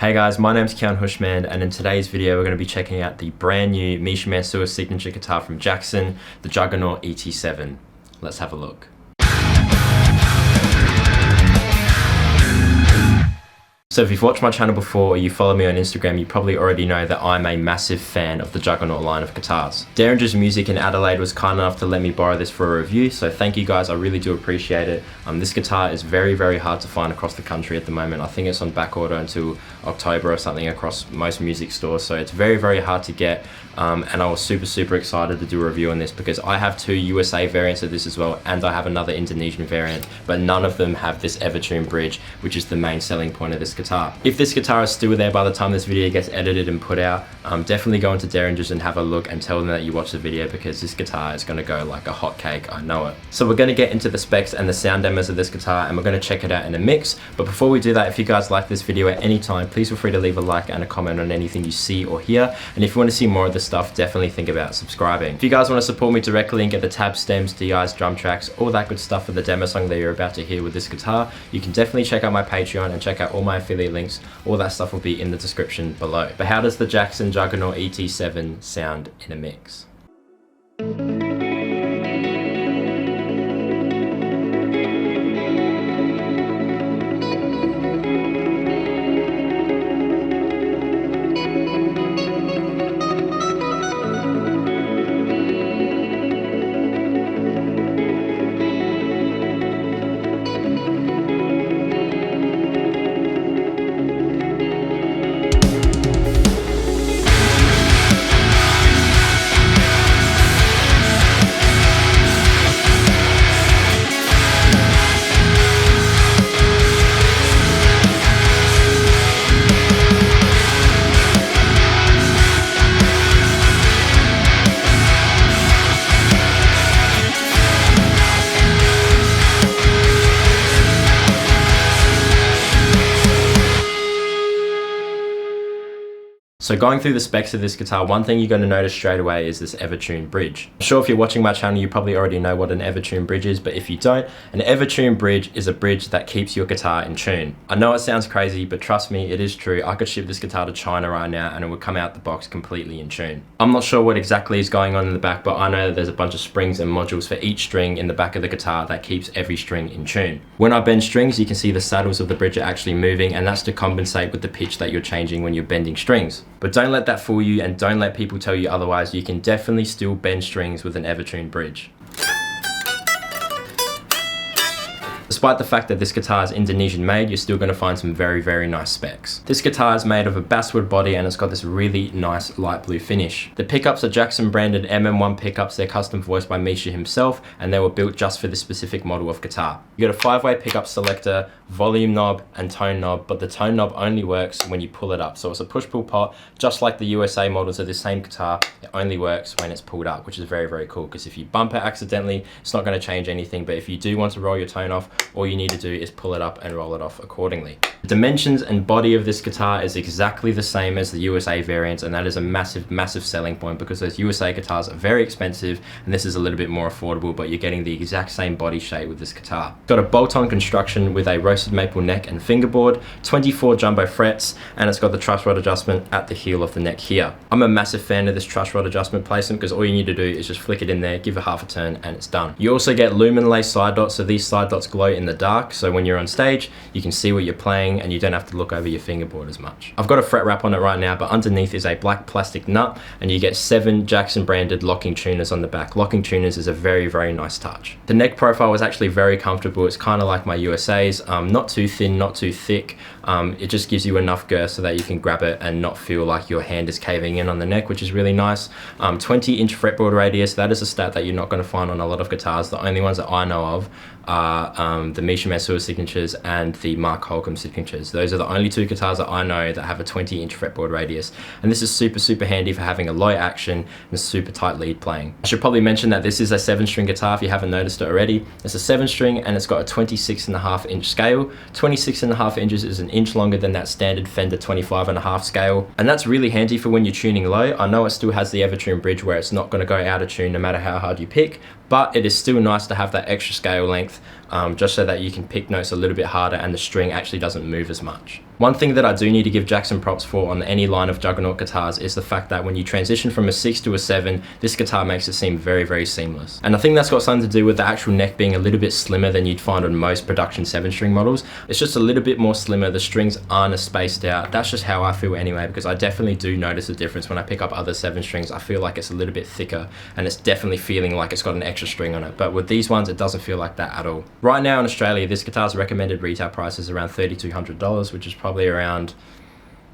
Hey guys, my name's Kian Hushman, and in today's video we're going to be checking out the brand new Misha Mansoor signature guitar from Jackson, the Juggernaut ET7. Let's have a look. So if you've watched my channel before or you follow me on Instagram, you probably already know that I'm a massive fan of the Juggernaut line of guitars. Derringer's Music in Adelaide was kind enough to let me borrow this for a review, so thank you guys, I really do appreciate it. This guitar is very hard to find across the country at the moment. I think it's on back order until October or something across most music stores, so it's very hard to get. And I was super excited to do a review on this because I have two USA variants of this as well, and I have another Indonesian variant, but none of them have this Evertune bridge, which is the main selling point of this guitar. If this guitar is still there by the time this video gets edited and put out, definitely go into Derringer's and have a look and tell them that you watched the video, because this guitar is going to go like a hot cake, I know it. So we're going to get into the specs and the sound demos of this guitar, and we're going to check it out in a mix. But before we do that, if you guys like this video at any time, please feel free to leave a like and a comment on anything you see or hear. And if you want to see more of this stuff, definitely think about subscribing. If you guys want to support me directly and get the tab stems, DIs, drum tracks, all that good stuff for the demo song that you're about to hear with this guitar, you can definitely check out my Patreon and check out all my affiliate links. All that stuff will be in the description below. But how does the Jackson Juggernaut ET7 sound in a mix? So going through the specs of this guitar, one thing you're going to notice straight away is this Evertune bridge. I'm sure if you're watching my channel, you probably already know what an Evertune bridge is, but if you don't, an Evertune bridge is a bridge that keeps your guitar in tune. I know it sounds crazy, but trust me, it is true. I could ship this guitar to China right now and it would come out the box completely in tune. I'm not sure what exactly is going on in the back, but I know that there's a bunch of springs and modules for each string in the back of the guitar that keeps every string in tune. When I bend strings, you can see the saddles of the bridge are actually moving, and that's to compensate with the pitch that you're changing when you're bending strings. But don't let that fool you, and don't let people tell you otherwise. You can definitely still bend strings with an Evertune bridge. Despite the fact that this guitar is Indonesian made, you're still going to find some very nice specs. This guitar is made of a basswood body and it's got this really nice light blue finish. The pickups are Jackson branded MM1 pickups. They're custom voiced by Misha himself, and they were built just for this specific model of guitar. You got a 5-way pickup selector, volume knob and tone knob, but the tone knob only works when you pull it up. So it's a push-pull pot, just like the USA models of this same guitar. It only works when it's pulled up, which is very cool, because if you bump it accidentally, it's not going to change anything. But if you do want to roll your tone off, all you need to do is pull it up and roll it off accordingly. The dimensions and body of this guitar is exactly the same as the USA variants, and that is a massive selling point, because those USA guitars are very expensive and this is a little bit more affordable, but you're getting the exact same body shape with this guitar. It's got a bolt-on construction with a roasted maple neck and fingerboard, 24 jumbo frets, and it's got the truss rod adjustment at the heel of the neck here. I'm a massive fan of this truss rod adjustment placement, because all you need to do is just flick it in there, give it half a turn, and it's done. You also get lumen lace side dots, so these side dots glow in the dark, so when you're on stage you can see what you're playing and you don't have to look over your fingerboard as much. I've got a fret wrap on it right now, but underneath is a black plastic nut, and you get 7 Jackson branded locking tuners on the back. Locking tuners is a very nice touch. The neck profile is actually very comfortable. It's kind of like my USA's, not too thin, not too thick. It just gives you enough girth so that you can grab it and not feel like your hand is caving in on the neck, which is really nice. 20-inch fretboard radius, that is a stat that you're not going to find on a lot of guitars. The only ones that I know of are the Misha Mansoor signatures and the Mark Holcomb signatures. Those are the only two guitars that I know that have a 20-inch fretboard radius, and this is super handy for having a low action and super tight lead playing. I should probably mention that this is a 7-string guitar if you haven't noticed it already. It's a 7-string and it's got a 26.5-inch scale. 26.5 inches is an inch longer than that standard Fender 25.5 scale, and that's really handy for when you're tuning low. I know it still has the Evertune bridge where it's not going to go out of tune no matter how hard you pick, but it is still nice to have that extra scale length, just so that you can pick notes a little bit harder and the string actually doesn't move as much. One thing that I do need to give Jackson props for on any line of Juggernaut guitars is the fact that when you transition from a 6 to a 7, this guitar makes it seem very, very seamless. And I think that's got something to do with the actual neck being a little bit slimmer than you'd find on most production 7-string models. It's just a little bit more slimmer, the strings aren't as spaced out. That's just how I feel anyway, because I definitely do notice a difference when I pick up other 7-strings. I feel like it's a little bit thicker and it's definitely feeling like it's got an extra string on it. But with these ones, it doesn't feel like that at all. Right now in Australia, this guitar's recommended retail price is around $3,200, which is probably around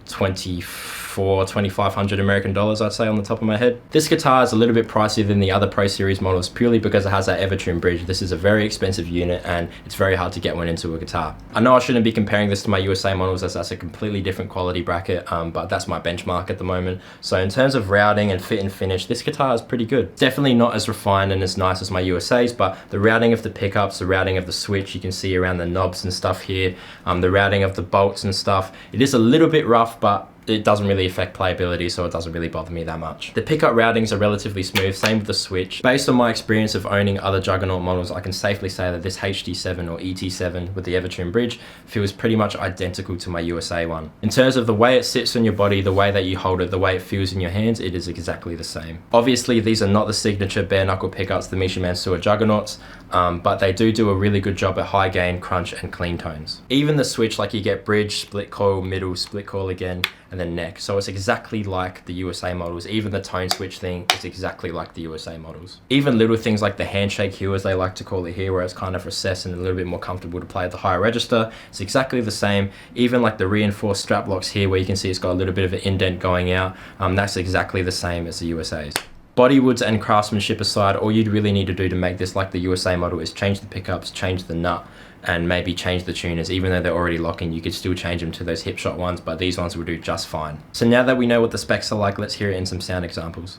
2,500 American dollars, I'd say, on the top of my head. This guitar is a little bit pricier than the other Pro Series models purely because it has that Evertune bridge. This is a very expensive unit and it's very hard to get one into a guitar. I know I shouldn't be comparing this to my USA models as that's a completely different quality bracket, but that's my benchmark at the moment. So in terms of routing and fit and finish, this guitar is pretty good. Definitely not as refined and as nice as my USAs, but the routing of the pickups, the routing of the switch, you can see around the knobs and stuff here, the routing of the bolts and stuff, it is a little bit rough, but it doesn't really affect playability, so it doesn't really bother me that much. The pickup routings are relatively smooth, same with the switch. Based on my experience of owning other Juggernaut models, I can safely say that this HD7 or ET7 with the Evertune bridge feels pretty much identical to my USA one. In terms of the way it sits on your body, the way that you hold it, the way it feels in your hands, it is exactly the same. Obviously, these are not the signature bare knuckle pickups, the Misha Mansoor Juggernauts, but they do a really good job at high gain, crunch, and clean tones. Even the switch, like you get bridge, split coil, middle, split coil again, and then neck. So it's exactly like the USA models. Even the tone switch thing is exactly like the USA models. Even little things like the handshake hue, as they like to call it here, where it's kind of recessed and a little bit more comfortable to play at the higher register, it's exactly the same. Even like the reinforced strap locks here, where you can see it's got a little bit of an indent going out, that's exactly the same as the USA's. Bodywoods and craftsmanship aside, all you'd really need to do to make this like the USA model is change the pickups, change the nut, and maybe change the tuners. Even though they're already locking, you could still change them to those hip shot ones, but these ones will do just fine. So now that we know what the specs are like, let's hear it in some sound examples.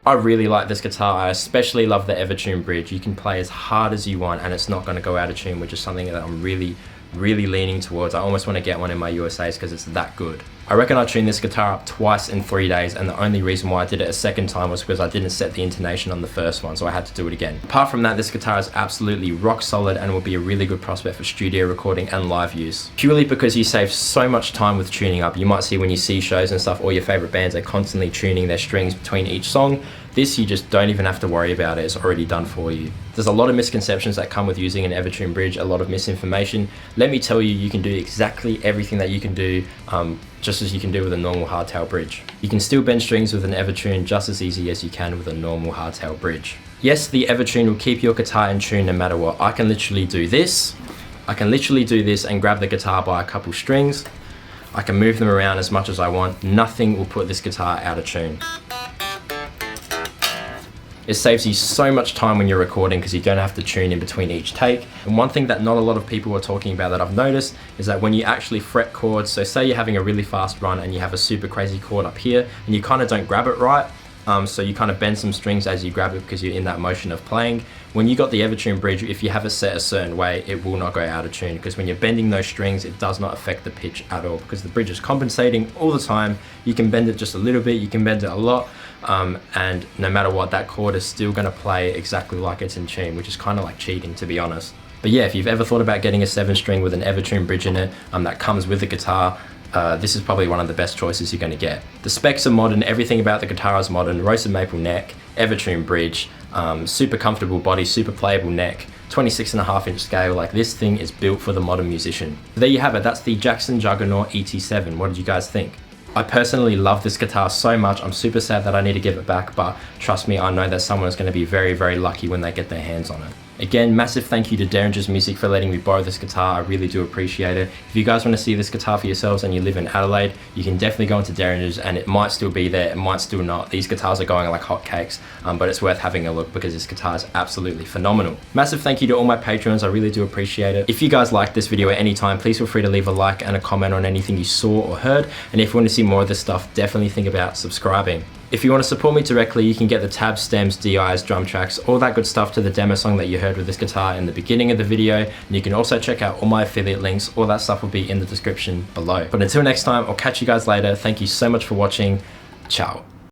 I really like this guitar. I especially love the Evertune bridge. You can play as hard as you want and it's not going to go out of tune, which is something that I'm really leaning towards. I almost want to get one in my USAs because it's that good. I reckon I tuned this guitar up twice in 3 days, and the only reason why I did it a second time was because I didn't set the intonation on the first one, so I had to do it again. Apart from that, this guitar is absolutely rock solid and will be a really good prospect for studio recording and live use. Purely because you save so much time with tuning up. You might see when you see shows and stuff, all your favorite bands are constantly tuning their strings between each song. This, you just don't even have to worry about it, it's already done for you. There's a lot of misconceptions that come with using an Evertune bridge, a lot of misinformation. Let me tell you, you can do exactly everything that you can do, just as you can do with a normal hardtail bridge. You can still bend strings with an Evertune just as easy as you can with a normal hardtail bridge. Yes, the Evertune will keep your guitar in tune no matter what. I can literally do this. I can literally do this and grab the guitar by a couple strings. I can move them around as much as I want. Nothing will put this guitar out of tune. It saves you so much time when you're recording because you don't have to tune in between each take. And one thing that not a lot of people are talking about that I've noticed is that when you actually fret chords, so say you're having a really fast run and you have a super crazy chord up here and you kind of don't grab it right, so you kind of bend some strings as you grab it because you're in that motion of playing. When you got the Evertune bridge, if you have it set a certain way, it will not go out of tune because when you're bending those strings, it does not affect the pitch at all because the bridge is compensating all the time. You can bend it just a little bit, you can bend it a lot, and no matter what, that chord is still going to play exactly like it's in tune, which is kind of like cheating, to be honest. But yeah, if you've ever thought about getting a 7-string with an Evertune bridge in it that comes with the guitar, this is probably one of the best choices you're going to get. The specs are modern, everything about the guitar is modern. Roasted maple neck, Evertune bridge, super comfortable body, super playable neck, 26.5-inch scale. Like, this thing is built for the modern musician. So there you have it, that's the Jackson Juggernaut ET7. What did you guys think? I personally love this guitar so much. I'm super sad that I need to give it back, but trust me, I know that someone is going to be very lucky when they get their hands on it. Again, massive thank you to Derringer's Music for letting me borrow this guitar. I really do appreciate it. If you guys want to see this guitar for yourselves and you live in Adelaide, you can definitely go into Derringer's, and it might still be there, it might still not. These guitars are going like hotcakes, but it's worth having a look because this guitar is absolutely phenomenal. Massive thank you to all my patrons. I really do appreciate it. If you guys liked this video at any time, please feel free to leave a like and a comment on anything you saw or heard. And if you want to see more of this stuff, definitely think about subscribing. If you want to support me directly, you can get the tabs, stems, DIs, drum tracks, all that good stuff to the demo song that you heard with this guitar in the beginning of the video. And you can also check out all my affiliate links. All that stuff will be in the description below. But until next time, I'll catch you guys later. Thank you so much for watching. Ciao.